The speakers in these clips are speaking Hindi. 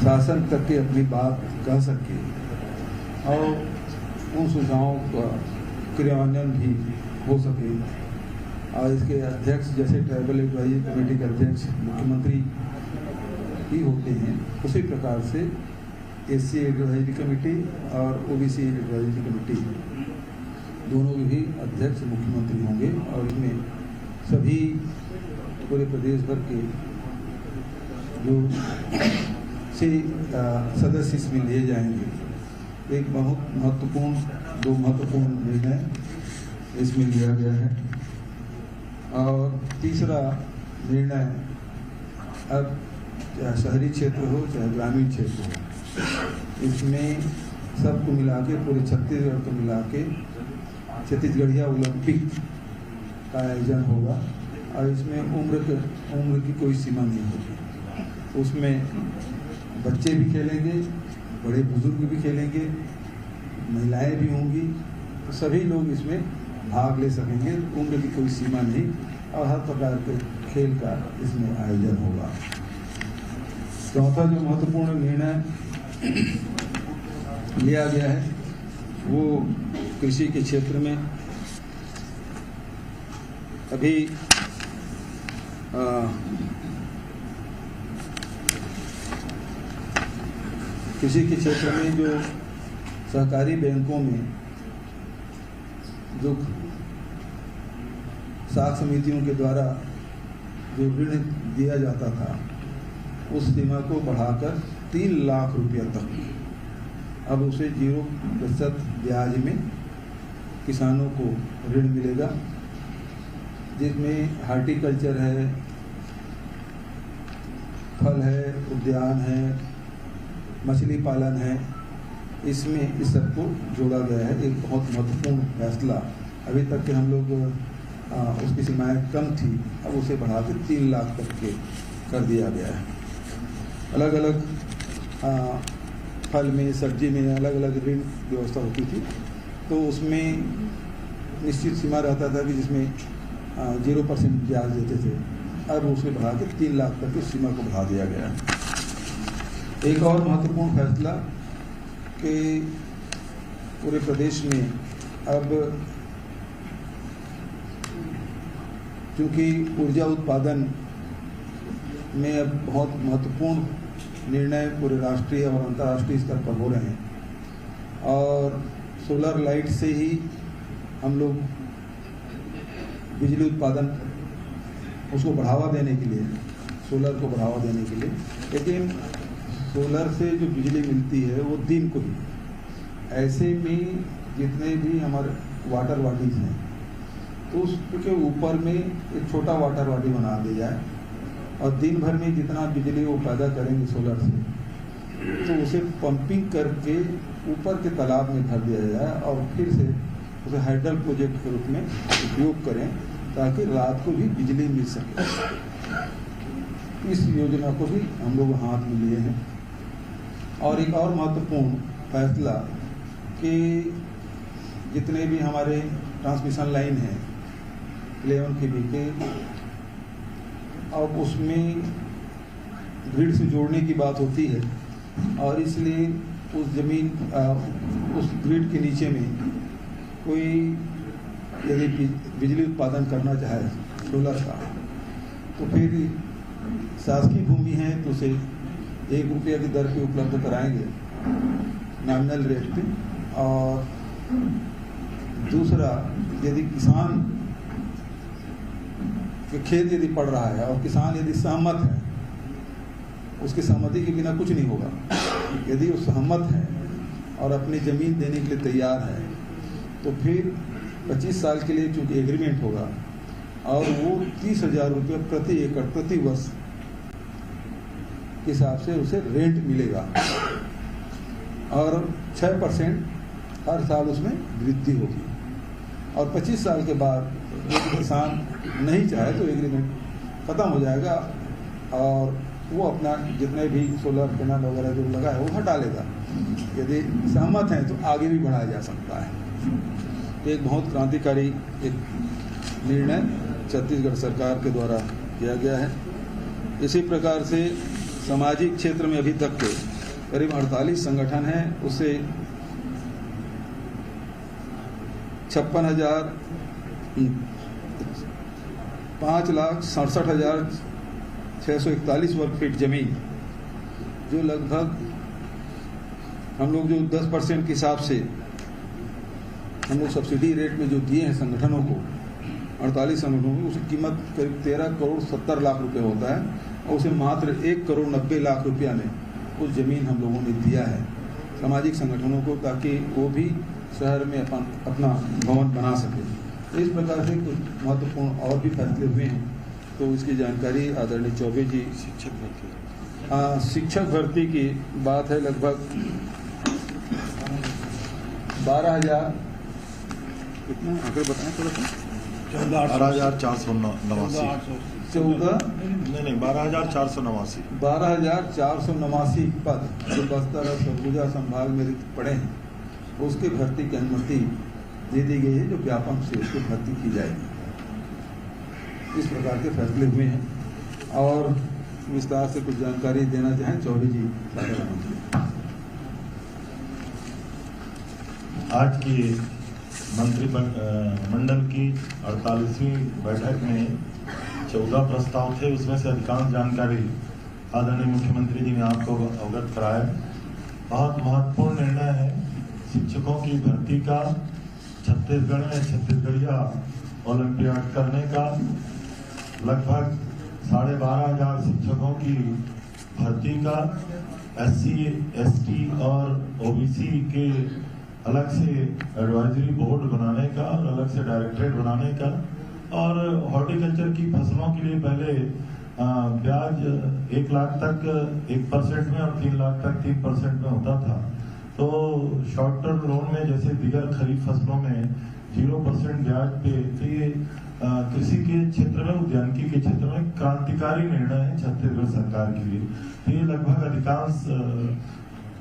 शासन तक के अपनी बात कह सके और उन सुझावों का क्रियान्वयन भी हो सके। और इसके अध्यक्ष जैसे ट्राइबल एडवाइजरी कमेटी के अध्यक्ष मुख्यमंत्री ही होते हैं, उसी प्रकार से SC एडवाइजरी कमेटी और OBC एडवाइजरी कमेटी दोनों के भी अध्यक्ष मुख्यमंत्री होंगे और इसमें सभी पूरे प्रदेश भर के जो सदस्य इसमें लिए जाएंगे। एक बहुत महत्वपूर्ण दो महत्वपूर्ण निर्णय इसमें लिया गया है। और तीसरा निर्णय, अब चाहे शहरी क्षेत्र हो चाहे ग्रामीण क्षेत्र हो, इसमें सबको मिला के पूरे छत्तीसगढ़ को मिला के छत्तीसगढ़िया ओलंपिक का आयोजन होगा और इसमें उम्र की कोई सीमा नहीं होगी। उसमें बच्चे भी खेलेंगे, बड़े बुजुर्ग भी खेलेंगे, महिलाएं भी होंगी, तो सभी लोग इसमें भाग ले सकेंगे। उम्र की कोई सीमा नहीं और हर प्रकार के खेल का इसमें आयोजन होगा। चौथा जो महत्वपूर्ण निर्णय लिया गया है वो कृषि के क्षेत्र में अभी कृषि के क्षेत्र में जो सहकारी बैंकों में जो साख समितियों के द्वारा जो ऋण दिया जाता था उस सीमा को बढ़ाकर 3 लाख रुपया तक अब उसे 0% ब्याज में किसानों को ऋण मिलेगा, जिसमें हार्टिकल्चर है, फल है, उद्यान है, मछली पालन है, इसमें इस सबको जोड़ा गया है। एक बहुत महत्वपूर्ण फैसला। अभी तक के हम लोग उसकी सीमाएं कम थी, अब उसे बढ़ा के 3 लाख तक के कर दिया गया है। अलग अलग फल में, सब्जी में अलग अलग ऋण व्यवस्था होती थी, तो उसमें निश्चित सीमा रहता था कि जिसमें 0% ब्याज देते थे, अब उसे बढ़ा के 3 लाख तक की सीमा को बढ़ा दिया गया है। एक और महत्वपूर्ण फैसला कि पूरे प्रदेश में अब क्योंकि ऊर्जा उत्पादन में अब बहुत महत्वपूर्ण निर्णय पूरे राष्ट्रीय और अंतर्राष्ट्रीय स्तर पर हो रहे हैं और सोलर लाइट से ही हम लोग बिजली उत्पादन उसको बढ़ावा देने के लिए, सोलर को बढ़ावा देने के लिए, लेकिन सोलर से जो बिजली मिलती है वो दिन को ही, ऐसे में जितने भी हमारे वाटर बॉडीज हैं तो उसके ऊपर में एक छोटा वाटर बॉडी बना दिया जाए और दिन भर में जितना बिजली वो पैदा करेंगे सोलर से, तो उसे पंपिंग करके ऊपर के तालाब में भर दिया जाए और फिर से उसे हाइडल प्रोजेक्ट के रूप में उपयोग करें ताकि रात को भी बिजली मिल सके। इस योजना को भी हम लोग हाथ में लिए हैं। और एक और महत्वपूर्ण फैसला कि जितने भी हमारे ट्रांसमिशन लाइन हैं 11 kV के, अब उसमें ग्रिड से जोड़ने की बात होती है और इसलिए उस जमीन उस ग्रिड के नीचे में कोई यदि बिजली उत्पादन करना चाहे सोलर का, तो फिर शासकीय भूमि है तो उसे 1 रुपया की दर पे उपलब्ध कराएंगे नॉमिनल रेट पे। और दूसरा, यदि किसान के खेत यदि पड़ रहा है और किसान यदि सहमत है, उसकी सहमति के बिना कुछ नहीं होगा, यदि वो सहमत है और अपनी ज़मीन देने के लिए तैयार है तो फिर 25 साल के लिए चूँकि एग्रीमेंट होगा और वो 30,000 रुपये प्रति एकड़ प्रति वर्ष के हिसाब से उसे रेंट मिलेगा और 6% हर साल उसमें वृद्धि होगी। और 25 साल के बाद यदि किसान नहीं चाहे तो एग्रीमेंट ख़त्म हो जाएगा और वो अपना जितने भी सोलर पैनल वगैरह जो लगा है वो हटा लेगा। यदि सहमत हैं तो आगे भी बढ़ाया जा सकता है। तो एक बहुत क्रांतिकारी एक निर्णय छत्तीसगढ़ सरकार के द्वारा किया गया है। इसी प्रकार से सामाजिक क्षेत्र में अभी तक के करीब 48 संगठन हैं, उसे 5,67,641 वर्ग फीट जमीन, जो लगभग हम लोग जो 10% के हिसाब से हम लोग सब्सिडी रेट में जो दिए हैं संगठनों को, 48 संगठनों को, उसकी कीमत करीब 13 करोड़ 70 लाख रुपए होता है, और उसे मात्र 1 करोड़ 90 लाख रुपया में उस जमीन हम लोगों ने दिया है सामाजिक संगठनों को, ताकि वो भी शहर में अपना भवन बना सके। इस प्रकार से कुछ महत्वपूर्ण और भी फैसले हुए हैं, तो इसकी जानकारी आदरणीय चौबे जी। शिक्षक भर्ती की बात है, लगभग 12,000 कितना आंकड़े बताएं थोड़ा सा। 12,489 नहीं 12,489 पद जो बस्तर और सरगुजा संभाग में रिक्त पड़े हैं, उसकी भर्ती की अनुमति दे दी गई है, जो व्यापक से उसकी भर्ती की जाएगी। इस प्रकार के फैसले हुए हैं, और विस्तार से कुछ जानकारी देना चाहें चौबे जी। आज की मंत्रिमंडल की 48वीं बैठक में 14 प्रस्ताव थे, उसमें से अधिकांश जानकारी आदरणीय मुख्यमंत्री जी ने आपको अवगत कराया। बहुत महत्वपूर्ण निर्णय है शिक्षकों की भर्ती का, छत्तीसगढ़ में छत्तीसगढ़िया ओलंपियाड करने का। लगभग 12,500 शिक्षकों की भर्ती का, SC, ST और OBC के अलग से एडवाइजरी बोर्ड बनाने का और अलग से डायरेक्टरेट बनाने का, और हॉर्टिकल्चर की फसलों के लिए पहले ब्याज 1 लाख तक 1% में और 3 लाख तक 3% में होता था, तो शॉर्ट टर्म लोन में जैसे दीगर खरीफ फसलों में 0% ब्याज पे, तो ये कृषि के क्षेत्र में, उद्यानिकी के क्षेत्र में क्रांतिकारी निर्णय है छत्तीसगढ़ सरकार के लिए। तो ये लगभग अधिकांश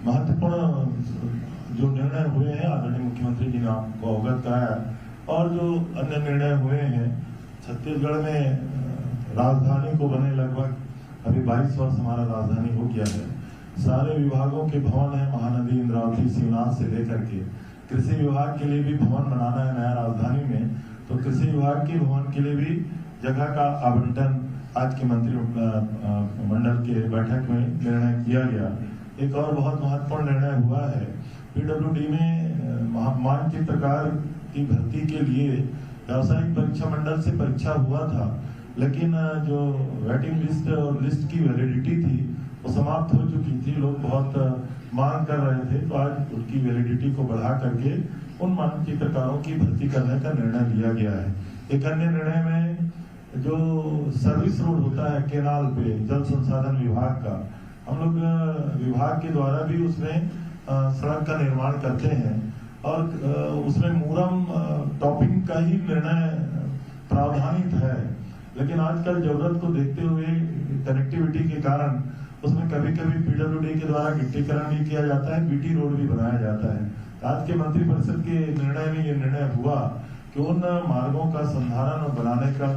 महत्वपूर्ण जो निर्णय हुए हैं आदरणीय मुख्यमंत्री जी ने आपको अवगत कराया। और जो अन्य निर्णय हुए हैं, छत्तीसगढ़ में राजधानी को बने लगभग अभी 22 वर्ष हमारा राजधानी हो गया है। सारे विभागों के भवन है, महानदी, इंद्रावती, शिवनाथ से लेकर के कृषि विभाग के लिए भी भवन बनाना है नया राजधानी में, तो कृषि विभाग के भवन के लिए भी जगह का आवंटन आज के मंत्रिमंडल के बैठक में निर्णय किया गया। एक और बहुत महत्वपूर्ण निर्णय हुआ है, PWD में मानचित्रकार की भर्ती के लिए व्यावसायिक परीक्षा मंडल से परीक्षा हुआ था, लेकिन जो वेटिंग लिस्ट और लिस्ट की वैलिडिटी थी वो समाप्त हो चुकी थी। लोग बहुत मांग कर रहे थे, तो आज उनकी वैलिडिटी को बढ़ा करके उन मानचित्रकारों की भर्ती करने का निर्णय लिया गया है। एक अन्य निर्णय में जो सर्विस रोड होता है केनाल पे, जल संसाधन विभाग का, हम लोग विभाग के द्वारा भी उसमें सड़क का निर्माण करते हैं, और उसमें मूरम टॉपिंग का ही निर्णय प्रावधानित है, लेकिन आजकल जरूरत को देखते हुए कनेक्टिविटी के कारण उसमें कभी कभी PWD के द्वारा गिट्टीकरण भी किया जाता है, BT रोड भी बनाया जाता है। आज के मंत्रिपरिषद के निर्णय में ये निर्णय हुआ कि उन मार्गों का संधारण और बनाने का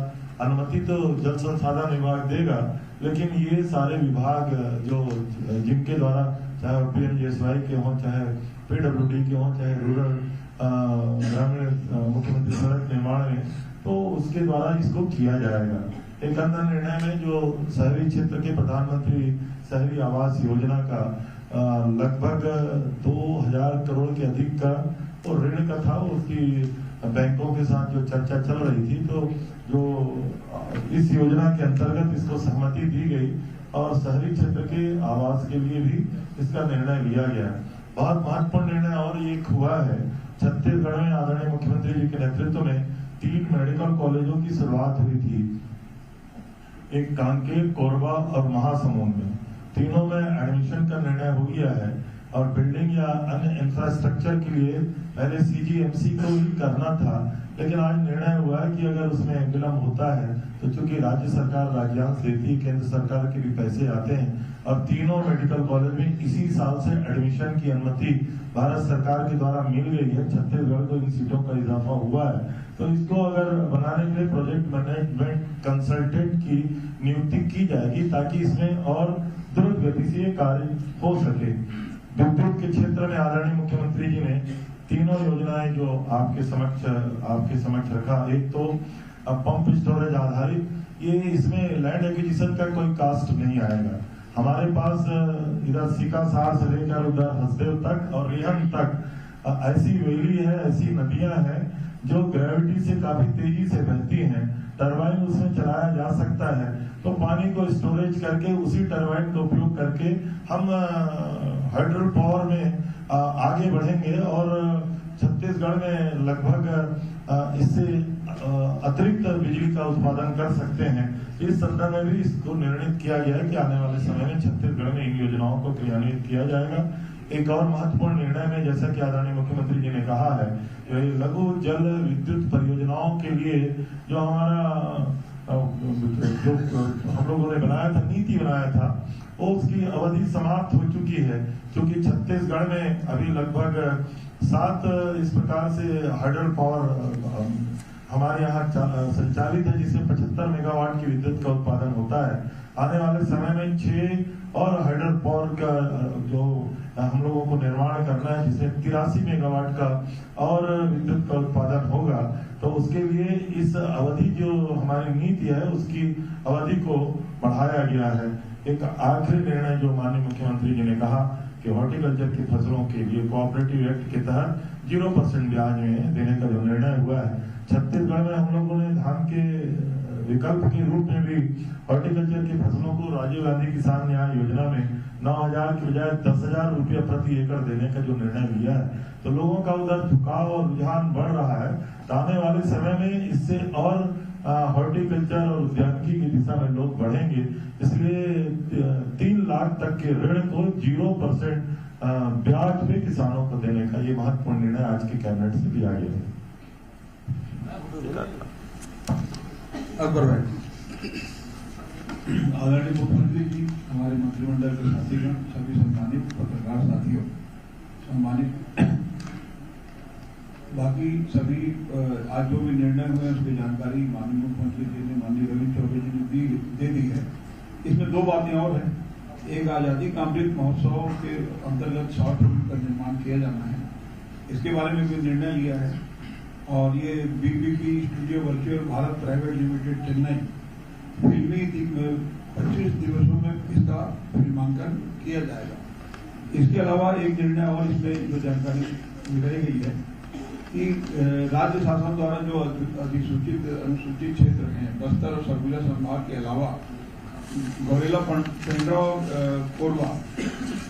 अनुमति तो जल संसाधन विभाग देगा, लेकिन ये सारे विभाग जो जिनके द्वारा चाहे PMGSY के हों, चाहे PWD के हों, चाहे रूरल ग्रामीण मुख्यमंत्री सड़क निर्माण में, तो उसके द्वारा इसको किया जाएगा। एक अन्य निर्णय में जो शहरी क्षेत्र के प्रधानमंत्री शहरी आवास योजना का लगभग 2,000 करोड़ के अधिक का और ऋण का था, उसकी बैंकों के साथ जो चर्चा चल रही थी, तो जो इस योजना के अंतर्गत इसको सहमति दी गई और शहरी क्षेत्र के आवास के लिए भी इसका निर्णय लिया गया। बहुत महत्वपूर्ण निर्णय और एक हुआ है, छत्तीसगढ़ में आदरणीय मुख्यमंत्री जी के नेतृत्व में 3 मेडिकल कॉलेजों की शुरुआत हुई थी, एक कांकेर, कोरबा और महासमुंद में। तीनों में एडमिशन का निर्णय हो गया है, और बिल्डिंग या अन्य इंफ्रास्ट्रक्चर के लिए पहले CGMC को ही करना था, लेकिन आज निर्णय हुआ है कि अगर उसमें विलम्ब होता है तो चूंकि राज्य सरकार राज्यांश देती है, केंद्र सरकार के भी पैसे आते हैं और तीनों मेडिकल कॉलेज में इसी साल से एडमिशन की अनुमति भारत सरकार के द्वारा मिल गई है। छत्तीसगढ़ को इन सीटों का इजाफा हुआ है, तो इसको अगर बनाने के लिए प्रोजेक्ट मैनेजमेंट कंसल्टेंट की नियुक्ति की जाएगी ताकि इसमें और द्रुत गति से कार्य हो सके। विद्युत के क्षेत्र में आदरणीय मुख्यमंत्री जी ने तीनों योजनाएं जो आपके समक्ष रखा, एक तो पंप स्टोरेज आधारित, ये इसमें लैंड एक्विजिशन का कोई कास्ट नहीं आएगा। हमारे पास इधर सीकासार से लेकर उधर हसदेव तक और रिहन तक ऐसी वैली है, ऐसी नदियां हैं जो ग्रेविटी से काफी तेजी से बहती हैं। टरबाइन उसमें चलाया जा सकता है, तो पानी को स्टोरेज करके उसी टरबाइन का उपयोग करके हम हाइड्रो पावर में आगे बढ़ेंगे और छत्तीसगढ़ में लगभग इससे अतिरिक्त बिजली का उत्पादन कर सकते हैं। इस संदर्भ में भी इसको निर्णित किया गया है कि आने वाले समय में छत्तीसगढ़ में इन योजनाओं को क्रियान्वित किया जाएगा। एक और महत्वपूर्ण निर्णय में, जैसा कि आदरणीय मुख्यमंत्री जी ने कहा है, लघु जल विद्युत परियोजनाओं के लिए जो हमारा जो हम लोगों ने बनाया था, नीति बनाया था, वो उसकी अवधि समाप्त हो चुकी है, क्योंकि छत्तीसगढ़ में अभी लगभग 7 इस प्रकार से हाइडल पावर हमारे यहाँ संचालित है, जिसमें 75 मेगावाट की विद्युत का उत्पादन होता है। आने वाले समय में 6 और हाइडल पावर का जो हम लोगों को निर्माण करना है, जिसमें 83 मेगावाट का और विद्युत का उत्पादन होगा। तो उसके लिए इस अवधि जो हमारी नीति है उसकी अवधि को बढ़ाया गया है। एक आखिरी निर्णय जो माननीय मुख्यमंत्री जी ने कहा कि हॉर्टिकल्चर की फसलों के लिए कोऑपरेटिव एक्ट के तहत 0% ब्याज में देने का जो निर्णय हुआ है, छत्तीसगढ़ में हम लोगों ने धान के विकल्प के रूप में भी हॉर्टिकल्चर की फसलों को राजीव गांधी किसान न्याय योजना में 9,000 की बजाय 10,000 रुपये प्रति एकड़ देने का जो निर्णय लिया है, तो लोगों का उधर झुकाव और रुझान बढ़ रहा है। तो आने वाले समय में इससे और हॉर्टिकल्चर और उद्यानिकी की दिशा में लोग बढ़ेंगे। इसलिए 3 लाख तक के ऋण को 0% ब्याज पे किसानों को देने का ये महत्वपूर्ण निर्णय आज की कैबिनेट से लिया गया है। अकबर भाई। आदरणीय मुख्यमंत्री जी, हमारे मंत्रिमंडल के साथीगण, सभी सम्मानित पत्रकार साथियों, सम्मानित बाकी सभी आज जो भी निर्णय हुए उसकी जानकारी माननीय मुख्यमंत्री जी ने, माननीय रविंद्र चौबे जी ने दे दी है। इसमें 2 बातें और हैं। एक, आज़ादी का अमृत महोत्सव के अंतर्गत शॉर्ट फिल्म का निर्माण किया जाना है, इसके बारे में भी निर्णय लिया है। और ये BBP studio virtual Bharat private limited Chennai फिल्मी 25 दिवसों में इसका फिल्मांकन किया जाएगा। इसके अलावा एक निर्णय और इसमें जो जानकारी मिलाई गई है कि राज्य शासन द्वारा जो अधिसूचित अनुसूचित क्षेत्र हैं, बस्तर और सरगुजा संभाग के अलावा गौरेला, पेंड्रा और कोरबा,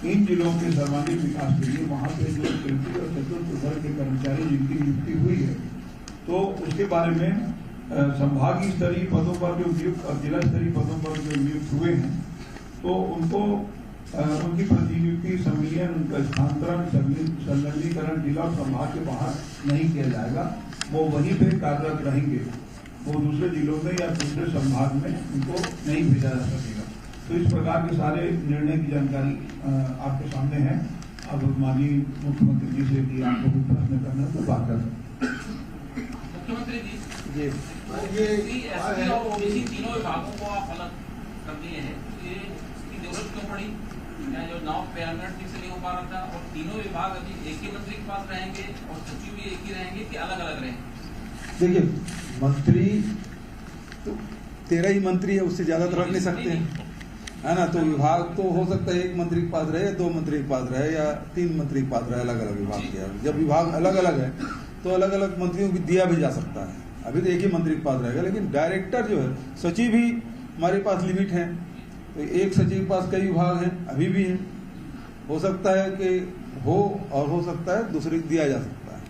इन जिलों के सर्वांगीण विकास के लिए वहाँ पे जो तृतीय और चतुर्थ वर्ग के कर्मचारी जिनकी नियुक्ति हुई है, तो उसके बारे में संभागीय स्तरीय पदों पर जो नियुक्त और जिला स्तरीय पदों पर जो नियुक्त हुए हैं, तो उनको उनकी प्रतिनियुक्ति, संविलियन, उनका स्थानांतरण, संलग्नीकरण जिला और संभाग के बाहर नहीं किया जाएगा। वो वहीं पे कार्यरत रहेंगे, वो दूसरे जिलों में या दूसरे संभाग में उनको नहीं भेजा जा सकेगा। तो इस प्रकार के सारे निर्णय की जानकारी आपके सामने है। अब माननीय मुख्यमंत्री जी से कि आपको भी प्रश्न करना तो बात कर मुख्यमंत्री जी, ये एससी और ओबीसी तीनों विभागों को आप अलग कर दिए हैं, ये इसकी जरूरत क्यों पड़ी? क्या जो नाव पेमेंट ठीक से नहीं हो पा रहा था? और तीनों विभाग अभी एक ही मंत्री के पास रहेंगे और सचिव भी एक ही रहेंगे कि अलग अलग रहेंगे? देखिए, मंत्री तो 13 ही मंत्री है, उससे ज्यादा तो रख नहीं सकते हैं, है ना। तो विभाग तो हो सकता है 1 मंत्री के पास रहे, 2 मंत्री के पास रहे या 3 मंत्री के पास रहे, अलग अलग विभाग किया। जब विभाग अलग अलग है तो अलग अलग मंत्रियों को दिया भी जा सकता है। अभी तो एक ही मंत्री के पास रहेगा, लेकिन डायरेक्टर जो है, सचिव भी हमारे पास लिमिट है, तो एक सचिव के पास कई विभाग हैं, अभी भी है। हो सकता है कि हो और हो सकता है दूसरे को दिया जा सकता है।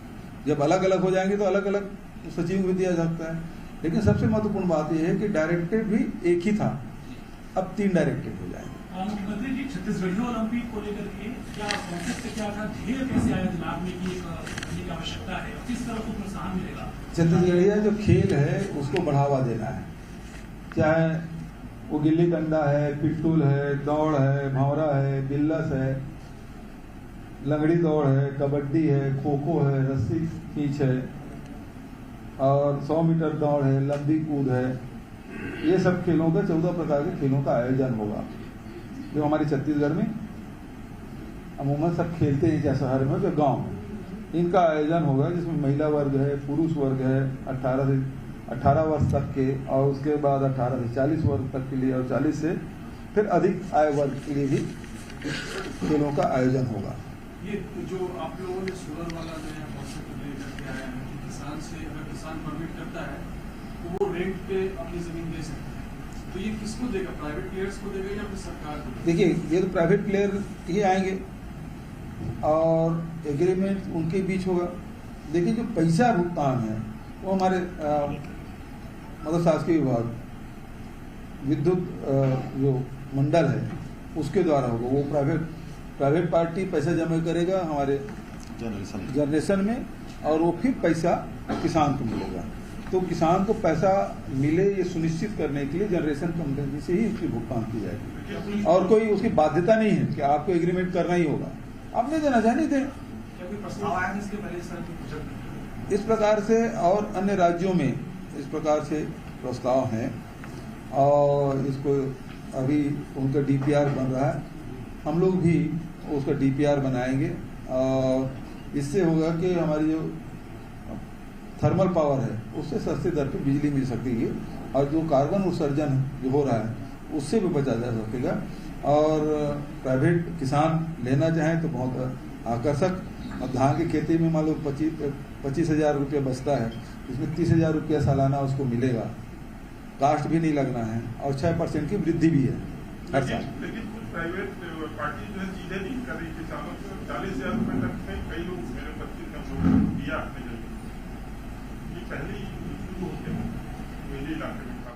जब अलग अलग हो जाएंगे तो अलग अलग सचिव को भी दिया जा सकता है। लेकिन सबसे महत्वपूर्ण बात यह है कि डायरेक्टेड भी एक ही था, अब 3 डायरेक्टेड हो जाएंगे। मुख्यमंत्री जी, छत्तीसगढ़ियों ओलंपिक को लेकर के क्या कांग्रेस से क्या था ध्येय कैसे आया दिमाग में कि एक करने की आवश्यकता है और किस तरह को प्रोत्साहन मिलेगा? छत्तीसगढ़िया जो खेल है उसको बढ़ावा देना है, चाहे वो गिल्ली डंडा है, पिट्टूल है, दौड़ है, भंवरा है, बिल्लस है, लंगड़ी दौड़ है, कबड्डी है, खो खो है, रस्सी खींच है और 100 मीटर दौड़ है, लंबी कूद है। ये सब खेलों का 14 प्रकार के खेलों का आयोजन होगा जो हमारे छत्तीसगढ़ में अमूमन सब खेलते हैं, चाहे शहर में चाहे गाँव में। इनका आयोजन होगा जिसमें महिला वर्ग है, पुरुष वर्ग है 18 वर्ष तक के, और उसके बाद 18 से 40 वर्ष तक के लिए, और 40 से फिर अधिक आयु वर्ग के लिए भी खेलों का आयोजन होगा। ये जो आप लोगों ने सोलर वाला नया कॉन्सेप्ट करके आया है कि किसान से अगर किसान परमिट करता है तो वो रेंट पे अपनी जमीन दे सकता है, तो ये किसको देगा? प्राइवेट प्लेयर्स को देगा या फिर सरकार को? देखिए, ये तो प्राइवेट प्लेयर ही आएंगे और एग्रीमेंट उनके बीच होगा। देखिए, जो पैसा भुगतान है वो हमारे मतलब शासकीय विभाग विद्युत जो मंडल है उसके द्वारा होगा। वो प्राइवेट पार्टी पैसा जमा करेगा हमारे जनरेशन में, और वो फिर पैसा किसान को मिलेगा। तो किसान को पैसा मिले ये सुनिश्चित करने के लिए जनरेशन कंपनी से ही उसकी भुगतान की जाएगी, और कोई उसकी बाध्यता नहीं है कि आपको एग्रीमेंट करना ही होगा। आप नहीं देना चाहे नहीं दें। इस प्रकार से और अन्य राज्यों में इस प्रकार से प्रस्ताव हैं, और इसको अभी उनका डीपीआर बन रहा है। हम लोग भी उसका डीपीआर बनाएंगे, और इससे होगा कि हमारी जो थर्मल पावर है उससे सस्ते दर पे बिजली मिल सकती है, और जो कार्बन उत्सर्जन जो हो रहा है उससे भी बचा जा सकेगा। और प्राइवेट किसान लेना चाहें तो बहुत आकर्षक। अब धान की खेती में मान लो 25,000 रुपया बचता है, इसमें 30,000 रुपया सालाना उसको मिलेगा, कास्ट भी नहीं लगना है, और 6% की वृद्धि भी है हर साल। लेकिन कुछ प्राइवेट पार्टी जो है सीधे नहीं कर रही किसानों को 40,000 रुपए तक में कई लोग मेरे 25 दिया अपने जमीन, ये पहले ही शुरू होते हैं मेरे इलाके में।